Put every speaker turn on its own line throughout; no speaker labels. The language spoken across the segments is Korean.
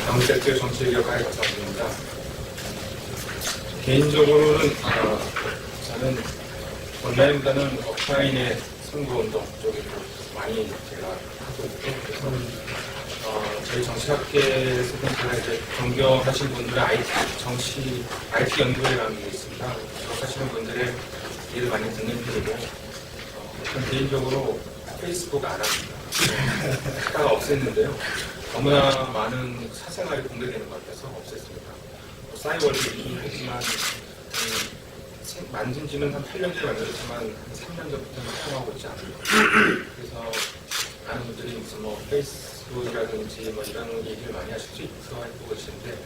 경제적 정치개혁과의 과정입니다. 개인적으로는 저는 온라인보다는 오프라인의 선거운동 쪽에 많이 제가 하고 있고, 그래서 저희 정치학계에서는 제가 이제 존경하시는 분들의 IT 연구회라는 게 있습니다. 졸업하시는 분들의 얘기를 많이 듣는 편이고, 저는 개인적으로 페이스북 안 합니다. 하다가 없앴는데요. 너무나 많은 사생활이 공개되는 것 같아서 없앴습니다. 싸이월드 있긴 하지만 만든 지는 한 8년 전에 만들었지만 한 3년 전부터는 사용하고 있지 않습니다. 그래서 많은 분들이 무슨 뭐 페이스북이라든지 뭐 이런 얘기를 많이 하실 수 있어 하고 계시는데,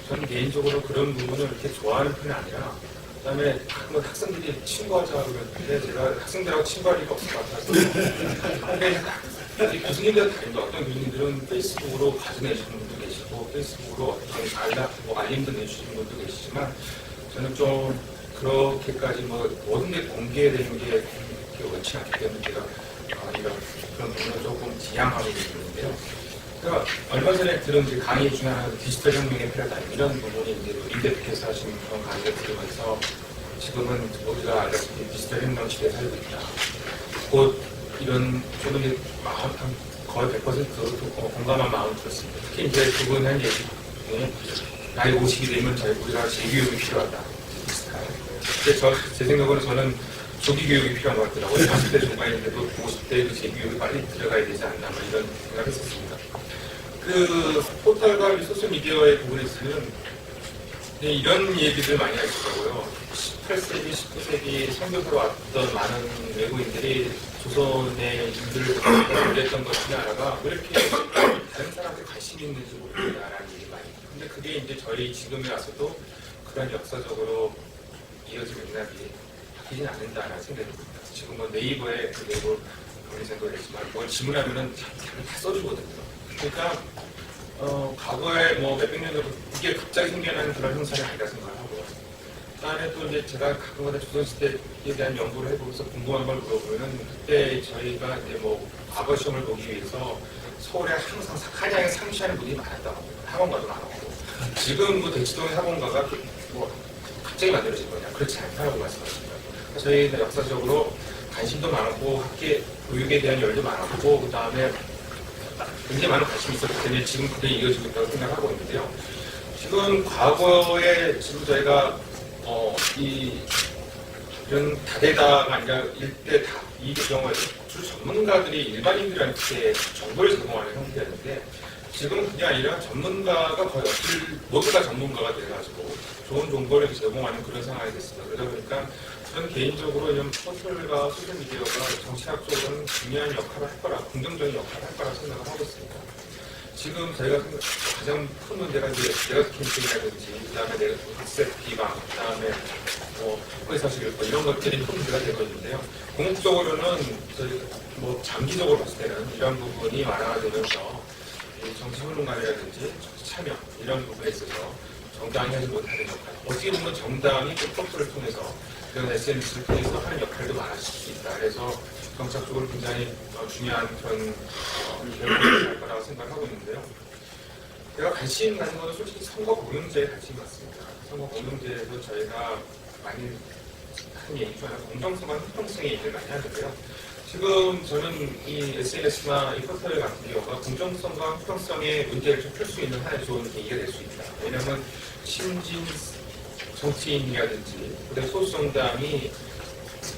저는 개인적으로 그런 부분을 이렇게 좋아하는 편이 아니라, 그다음에 가끔 학생들이 친구하자고 그러는데 제가 학생들하고 친구할 리가 없을 것 같아서 교수님들 다른데 어떤 교수님들은 페이스북으로 가정 내시는 분도 계시고 페이스북으로 어떤 알림도 내주시는 분도 계시지만, 저는 좀 그렇게까지 뭐 모든 게 공개되는 게 원치 않기 때문에 제가 이런 그런 부분을 조금 지양하고 있는데요. 그러니까 얼마 전에 들은 이제 강의 중에 하나 디지털 혁명의 패러다임 이런 부분이 이제 임대표께서 하신 그런 강의를 들으면서 지금은 우리가 알다시피 디지털 혁명 시대에 살고 있다. 곧 이런 저도 이제 거의 100% 공감한 마음을 들었습니다. 특히 이제 그분 한 얘기 중에 나이 50이 되면 우리가 재교육이 필요하다. 근데 제 생각으로는 저는 조기 교육이 필요한 것 같더라고요. 40대 중반인데도 50대 그 재교육이 빨리 들어가야 되지 않나 뭐 이런 생각을 했었습니다. 그 포털과 소셜미디어의 부분에 있으면 이런 얘기들 많이 하시더라고요. 18세기, 19세기 선교사로 왔던 많은 외국인들이 조선의 인들을 올렸던 것 중에 하나가 왜 이렇게 다른 사람한테 관심이 있는지 모르겠다라는 얘기 많이 해요. 근데 그게 이제 저희 지금에 와서도 그런 역사적으로 이어진 맥락이 바뀌진 않는다라는 생각이 듭니다. 지금 뭐 네이버에 네이버 검색을 했지만 뭘 질문하면은 다 써주거든요. 그러니까 과거에 뭐 몇백 년 전부터 이게 갑자기 생겨나는 그런 현상이 아니라 생각을 하고요. 그다음에 또 이제 제가 가끔가다 조선시대에 대한 연구를 해보면서 궁금한 걸 물어보면은, 그때 저희가 이제 뭐 과거 시험을 보기 위해서 서울에 항상 한양에 상시하는 분이 많았다고 합니다. 학원가도 많았고, 지금 뭐 대치동의 학원가가 뭐 갑자기 만들어진 거냐, 그렇지 않다고 말씀하십니다. 저희는 역사적으로 관심도 많고 학계 교육에 대한 열도 많았고, 그 다음에 굉장히 많은 관심이 있었기 때문에 지금 그게 이어지고 있다고 생각하고 있는데요. 지금 과거에 지금 저희가 이런 다대다가 아니라 일대다 이 경우에 주 전문가들이 일반인들한테 정보를 제공하는 형태였는데, 지금은 그게 아니라 전문가가 거의 모두가 전문가가 돼가지고 좋은 정보를 제공하는 그런 상황이 됐습니다. 그러다 보니까 저는 개인적으로 이런 포털과 소셜미디어가 정치학적으로는 중요한 역할을 할 거라, 긍정적인 역할을 할 거라고 생각을 하고 있습니다. 지금 저희가 가장 큰 문제가 이제 네거티브 캠페인이라든지, 그 다음에 네거티브 비방, 그 다음에 회사실효과 이런 것들이 큰 문제가 되고 있는데요. 궁극적으로는 저희 뭐 장기적으로 봤을 때는 이런 부분이 완화가 되면서 정치훈련관이라든지 정치 참여 이런 부분에 있어서 정당이 하지 못하는 역할, 어떻게 보면 정당이 그 포털을 통해서 이런 SNS를 통해서 하는 역할도 많아질 수 있다. 그래서 정착적으로 굉장히 중요한 그런 결과를 할 거라고 생각하고 있는데요. 제가 관심 가는 것은 솔직히 선거 공영제에 관심이 많습니다. 선거 공영제에서 저희가 많이 하는 얘기 중에 공정성과 형평성의 얘기를 많이 하는데요. 지금 저는 이 SNS나 이 포털 같은 경우가 공정성과 형평성의 문제를 좀 풀 수 있는 하나의 좋은 계기가 될 수 있다. 왜냐하면 신진 정치인이라든지 그다음에 소수정당이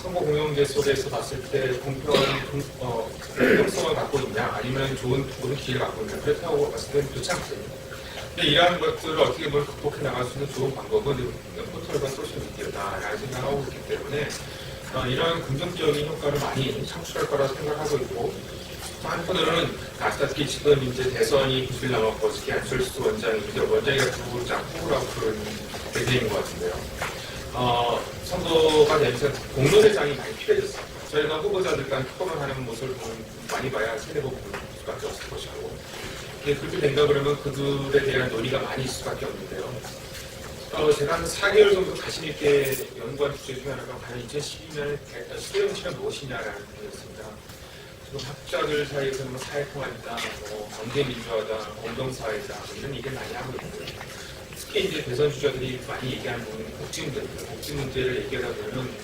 선거 공영제 속에서 봤을 때 공평한 공정성을 갖고 있냐, 아니면 좋은 기회를 갖고 있냐, 그렇다고 봤을 때는 그렇지 않거든요. 근데 이러한 것들을 어떻게 보면 극복해 나갈 수 있는 좋은 방법은 포털과 소셜미디어다라는 생각을 하고 있기 때문에 이러한 긍정적인 효과를 많이 창출할 거라고 생각하고 있고, 한편으로는 아시다시피 지금 이제 대선이 9일 남았고 특히 안철수 원장이 이제 원장이가 후보자 후보라고 그런 대세인 것 같은데요. 선거가 되면서 공론회장이 많이 필요해졌어요. 저희가 후보자들 간 토론하는 모습을 많이 봐야 세네번 볼 수밖에 없을 것이고, 그렇게 된다 그러면 그들에 대한 논의가 많이 있을 수밖에 없는데요. 제가 한 4개월 정도 자신 있게 연구한 주제 중에 하나가 과연 2012년에 수도정치는 무엇이냐라는 부분이었습니다. 지금 학자들 사이에서는 뭐 사회통합이다, 뭐 경제민주화다, 공정사회다 이런 얘기를 많이 하고 있는데 특히 이제 대선 주자들이 많이 얘기하는 부분은 복지 문제를 얘기하다 보면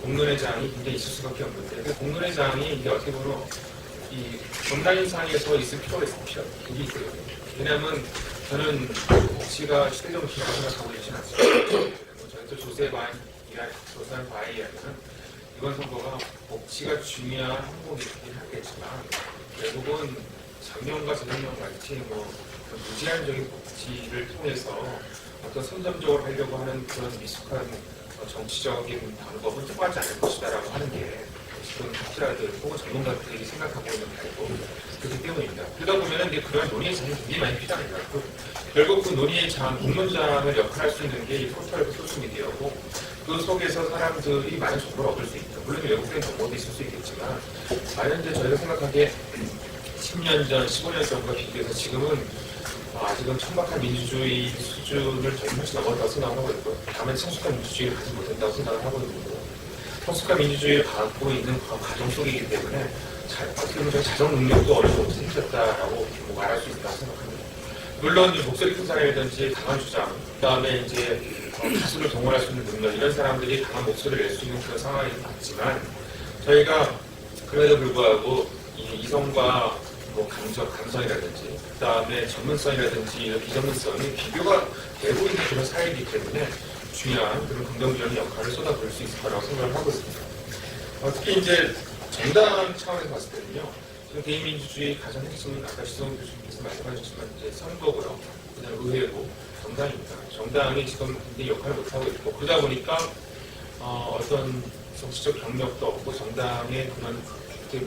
공론회장이 굉장히 있을 수밖에 없는데 그 공론회장이 이제 어떻게 보면 이 전당인상에서 있을 필요가 있거든요. 왜냐하면 저는 복지가 시대적으로 중요하다고 생각하고 있지는 않습니다. 저희 또 조사한 바에 의하면 이번 선거가 복지가 중요한 항목이긴 하겠지만 결국은 작년과 재작년 같이 뭐 무제한적인 복지를 통해서 어떤 선점적으로 하려고 하는 그런 미숙한 정치적인 방법은 통하지 않을 것이다라고 하는 게 지금 학자들 혹은 전문가들이 생각하고 있는 바이고 그렇기 때문입니다. 그러다 보면 이제 그런 논의의 장이 굉장히 많이 필요합니다. 결국 그 논의의 장, 공론장을 역할할 수 있는 게 이 포털 소셜미디어고 그 속에서 사람들이 많은 정보를 얻을 수 있다. 물론 외국된 정보도 있을 수 있겠지만 만약 이제 저희가 생각하기에 10년 전, 15년 전과 비교해서 지금은 아직은 천박한 민주주의 수준을 저희 훨씬 넘어갔다고 생각하고 있고 다만 성숙한 민주주의를 가지 못했다고 생각을 하고 있고 성숙한 민주주의를 갖고 있는 과정 속이기 때문에 어떻게 보면 저희 자정 능력도 어느 정도 생겼다라고 말할 수 있다고 생각합니다. 물론 목소리 큰 사람이라든지 강한 주장, 그다음에 이제 다수를 동원할 수 있는 능력 이런 사람들이 강한 목소리를 낼 수 있는 그런 상황이 맞지만 저희가 그래도 불구하고 이성과 뭐 감성이라든지 그다음에 전문성이라든지 이런 비전문성이 비교가 되고 있는 그런 사회이기 때문에 중요한 그런 긍정적인 역할을 쏟아볼 수 있을 거라고 생각을 하고 있습니다. 특히 이제 정당 차원에서 봤을 때는요. 대의민주주의 가장 핵심은 아까 시성 교수님께서 말씀하셨지만 이제 선거고요. 그다음 의회고 정당입니다. 정당이 지금 굉장히 역할을 못하고 있고 그러다 보니까 어떤 정치적 경력도 없고 정당의 그런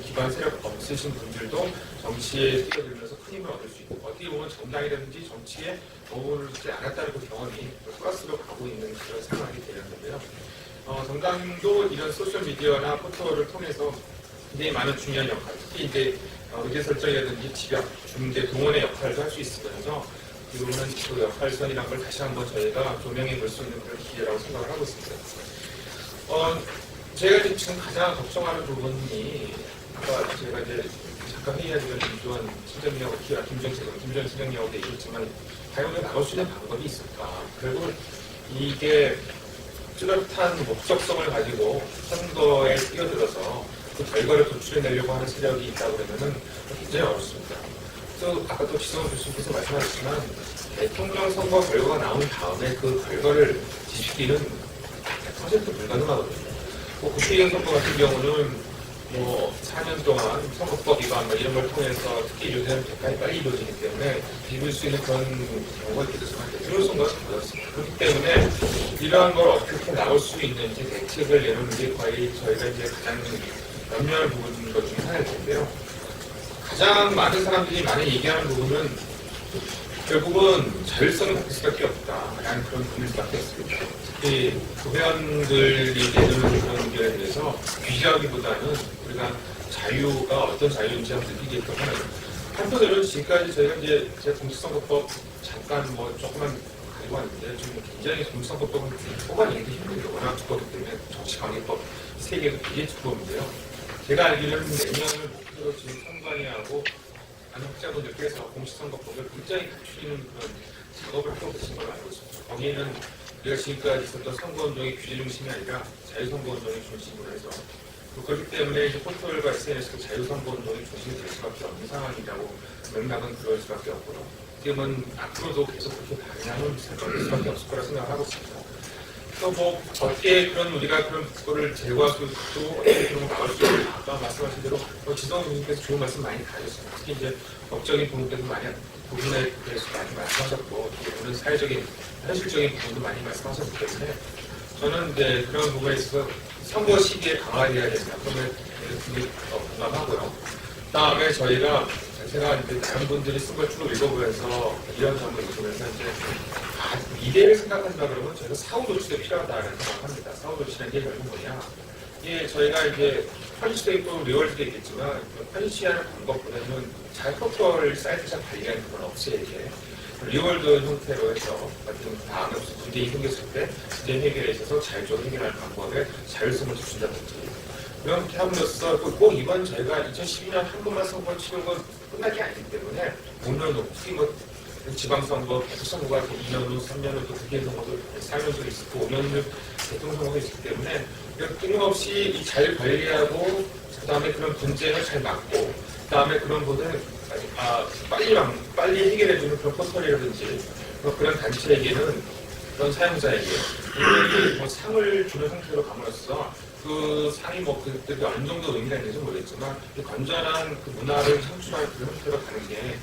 기반 세력 없으신 분들도 정치에 뛰어들면서 큰 힘을 얻을 수 있고 어떻게 보면 정당이라든지 정치에 머무르지 않았다는 그 경험이 플러스로 가고 있는 그런 상황이 되는 건데요. 정당도 이런 소셜미디어나 포털을 통해서 굉장히 많은 중요한 역할, 특히 이제 의제 설정이라든지 지역, 중재, 동원의 역할도 할 수 있으면서 이거는 그 역할선이라는 걸 다시 한번 저희가 조명해 볼 수 있는 그런 기회라고 생각을 하고 있습니다. 제가 지금 가장 걱정하는 부분이 아까 제가 이제 잠깐 회의하기 전에 김조한 실장님하고 김조한 실장님하고 얘기했지만 과연 나올 수 있는 방법이 있을까? 결국 이게 뚜렷한 목적성을 가지고 선거에 뛰어들어서 그 결과를 도출해내려고 하는 세력이 있다고 그러면은 굉장히 어렵습니다. 또 아까 또 지성훈 교수님께서 말씀하셨지만 대통령 선거 결과가 나온 다음에 그 결과를 뒤집기는 100% 불가능하거든요. 국회의원 선거 같은 경우는 4년 동안 선거법 위반 이런 걸 통해서 특히 요새는 백화이 빨리 이루어지기 때문에 비빌 수 있는 그런 경우가 있기 때문에 대통령 선거가 참 어렵습니다. 그렇기 때문에 이러한 걸 어떻게 나올 수 있는지 대책을 내놓는 게 거의 저희가 이제 가장 염려할 부분인 것 중에 하나일 텐데요. 가장 많은 사람들이 많이 얘기하는 부분은 결국은 자율성을 바뀔 수밖에 없다라는 그런 부분일 수밖에 없습니다. 특히 후배원들이 내놓는 그런 의견에 대해서 규제하기보다는 우리가 자유가 어떤 자유인지 한번 느끼게끔 하는 한편으로는 지금까지 저희가 이제 제가 공직선거법 잠깐 조금만 가지고 왔는데 지금 굉장히 공직선거법은 뽑아내기 힘들어요. 워낙 두껍기 때문에 정치관계법 세계도 굉장히 두꺼운데요. 제가 알기로는 내년을 목표로 지금 선관위하고 학자분들께서 공직선거법을 굉장히 갖추는 그런 작업을 하고 계신 걸로 알고 있습니다. 거기에는 우리가 지금까지 있었던 선거운동의 규제 중심이 아니라 자유선거운동의 중심으로 해서 그렇기 때문에 이제 포털과 SNS도 자유선거운동의 중심이 될 수밖에 없는 상황이라고 맥락은 그럴 수밖에 없고요. 지금은 앞으로도 계속 그렇게 방향을 설정될 수밖에 없을 거라 생각을 하고 있습니다. 또 어떻게 그런 우리가 그런 거를 제거할 수 있고 어떻게 그런 걸 막을 수 있고 아까 말씀하신 대로 지성 교수님께서 좋은 말씀 많이 다하셨습니다. 특히 이제 법적인 부분에서 부분에 대해서 많이 말씀하셨고 어떻게 보면 사회적인 현실적인 부분도 많이 말씀하셨기 때문에 저는 이제 그런 부분에 있어서 선거 시기에 강화해야 된다. 그러면 굉장히 공감하고요. 그다음에 저희가 제가 이제 다른 분들이 쓴 걸 쭉 읽어보면서 이런 점을 읽으면서 이제 미래를 생각한다 그러면 저희가 사후 조치가 필요하다는 생각합니다. 사후 조치라는 게 결국 뭐냐? 이게 저희가 이제 편의시도 있고 리월드도 있겠지만 편의시하는 방법보다는 잘 포털 사이트 잘 관리하는 그건 없어야 돼. 리월드 형태로 해서 같은 다음에 무슨 문제가 생겼을 때 문제 해결에 있어서 자율적으로 해결하는 방법에 자율성을 주신다든지 그렇게 함으로써 꼭 이번 저희가 2012년 한 번만 선거 치는 건 끝나기 아니기 때문에 오늘 특히 뭐 지방선거, 선거가 2년 후, 3년 후, 또 국회선거도 4년 후 있고 5년 후 대통령선거가 있기 때문에 끊임없이 잘 관리하고 그다음에 그런 분쟁을 잘 막고 그다음에 그런 거는 빨리 해결해주는 그런 포털이라든지 그런 단체에게는 그런 사용자에게 뭐 상을 주는 형태로 감으로써 그 상이 뭐 그때 어느 정도 의미가 있는지 모르겠지만 건전한 그 문화를 창출할 그 형태로 가는 게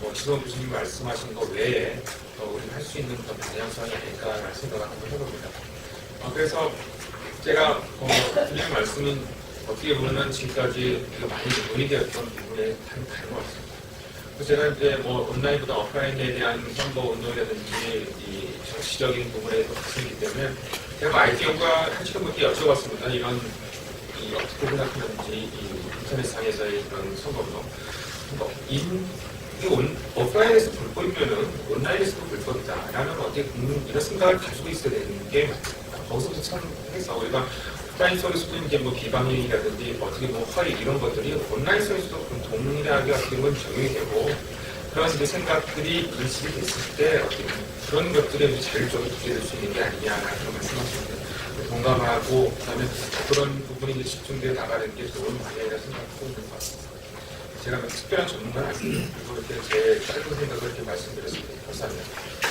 뭐 지성 교수님 말씀하신 것 외에 우리가 할 수 있는 그런 방향성이 아닐까라는 생각을 한번 해봅니다. 그래서 제가 드리는 말씀은 어떻게 보면 지금까지 많이 논의되었던 부분에 다른 것 같습니다. 제가 이제 뭐 온라인보다 오프라인에 대한 선거 운동이라든지 이 정치적인 부분에 더 가슴이기 때문에 제가 IT 연구가 하시는 분께 여쭤봤습니다. 이런 어떻게 생각하는지 이 인터넷상에서의 그런 선거 운동. 오프라인에서 불법이면은 온라인에서도 불법이다라는 어떻게 이런 생각을 가지고 있어야 되는 게 맞습니다. 거기서부터 참 해서 우리가 오프라인 속에서도 이제 뭐 비방이라든지 어떻게 뭐 허위 이런 것들이 온라인 속에서도 동일하게 어떻게 보면 적용이 되고 그런 이제 생각들이 인식이 됐을 때 어떻게 그런 것들에 이제 자율적으로 구제될 수 있는 게 아니냐라는 그런 말씀하셨는데 동감하고 그다음에 그런 부분이 이제 집중되어 나가는 게 좋은 방향이라 생각하고 있는 것 같습니다. 제가 특별한 전문가는 아닙니다. 그리고 이렇게 제 짧은 생각을 이렇게 말씀드렸습니다. 감사합니다.